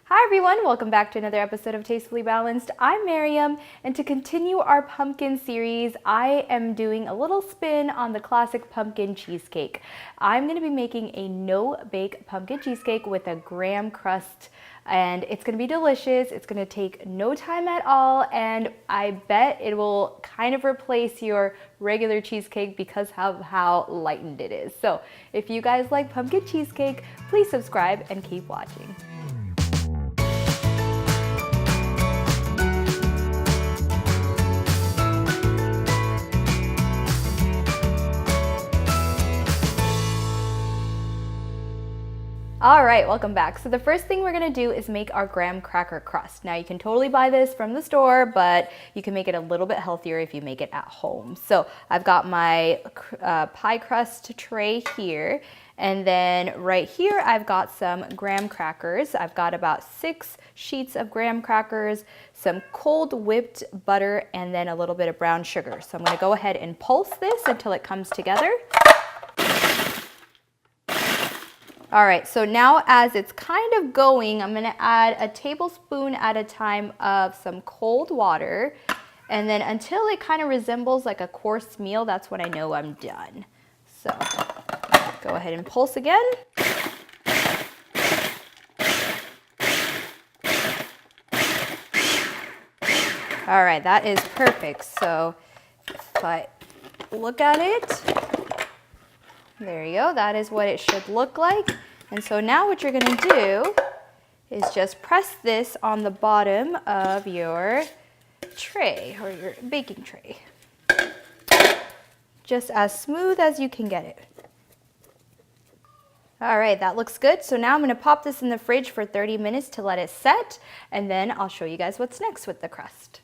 Hi everyone, welcome back to another episode of Tastefully Balanced. I'm Miriam, and to continue our pumpkin series, I am doing a little spin on the classic pumpkin cheesecake. I'm going to be making a no-bake pumpkin cheesecake with a graham crust, and it's going to be delicious. It's going to take no time at all, and I bet it will kind of replace your regular cheesecake because of how lightened it is. So if you guys like pumpkin cheesecake, please subscribe and keep watching. All right, welcome back. So the first thing we're gonna do is make our graham cracker crust. Now you can totally buy this from the store, but you can make it a little bit healthier if you make it at home. So I've got my pie crust tray here, and then right here I've got some graham crackers. I've got about 6 sheets of graham crackers, some cold whipped butter, and then a little bit of brown sugar. So I'm gonna go ahead and pulse this until it comes together. All right, so now as it's kind of going, I'm gonna add a tablespoon at a time of some cold water. And then until it kind of resembles like a course meal, that's when I know I'm done. So go ahead and pulse again. All right, that is perfect. So if I look at it, there you go, that is what it should look like. And so now what you're gonna do is just press this on the bottom of your tray or your baking tray. Just as smooth as you can get it. All right, that looks good. So now I'm gonna pop this in the fridge for 30 minutes to let it set, and then I'll show you guys what's next with the crust.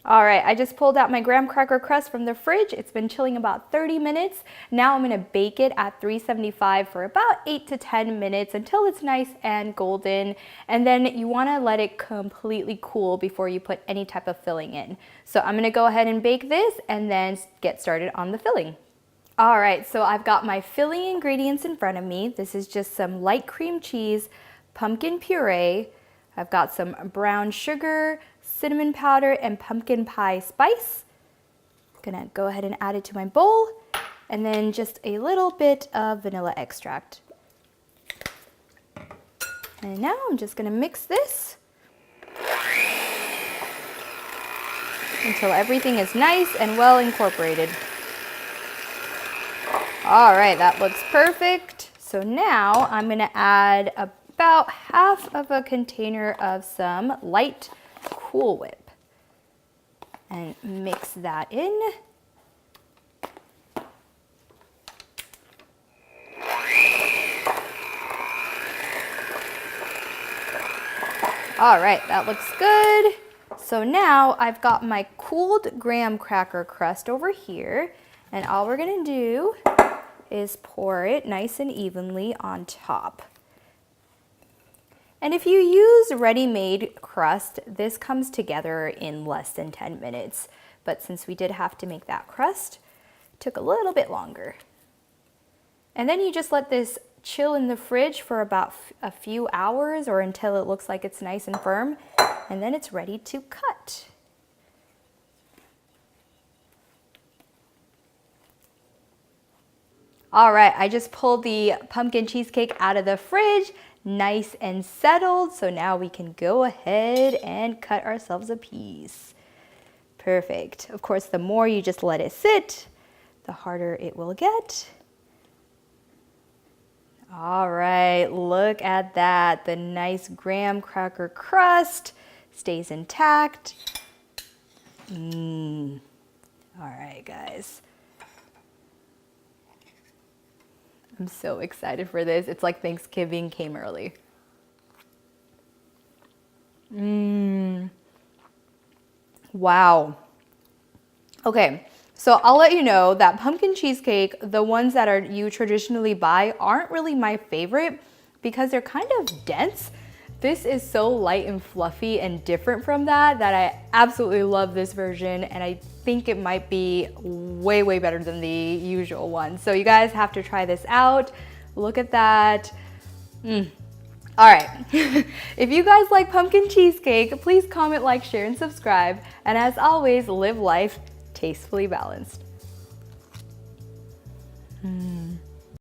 All right, I just pulled out my graham cracker crust from the fridge. It's been chilling about 30 minutes. Now I'm gonna bake it at 375 for about 8 to 10 minutes until it's nice and golden. And then you wanna let it completely cool before you put any type of filling in. So I'm gonna go ahead and bake this and then get started on the filling. All right, so I've got my filling ingredients in front of me. This is just some light cream cheese, pumpkin puree. I've got some brown sugar, cinnamon powder, and pumpkin pie spice. I'm gonna go ahead and add it to my bowl, and then just a little bit of vanilla extract. And now I'm just gonna mix this until everything is nice and well incorporated. All right, that looks perfect. So now I'm gonna add about half of a container of some light Cool Whip and mix that in. All right, that looks good. So now I've got my cooled graham cracker crust over here, and all we're gonna do is pour it nice and evenly on top. And if you use ready-made crust, this comes together in less than 10 minutes. But since we did have to make that crust, it took a little bit longer. And then you just let this chill in the fridge for about a few hours or until it looks like it's nice and firm, and then it's ready to cut. All right, I just pulled the pumpkin cheesecake out of the fridge, nice and settled. So now we can go ahead and cut ourselves a piece. Perfect. Of course, the more you just let it sit, the harder it will get. All right, look at that. The nice graham cracker crust stays intact. All right, guys. I'm so excited for this. It's like Thanksgiving came early. Wow. Okay, so I'll let you know that pumpkin cheesecake, the ones that you traditionally buy, aren't really my favorite because they're kind of dense. This is so light and fluffy and different from that I absolutely love this version, and I think it might be way, way better than the usual one. So you guys have to try this out. Look at that. All right, if you guys like pumpkin cheesecake, please comment, like, share, and subscribe. And as always, live life tastefully balanced.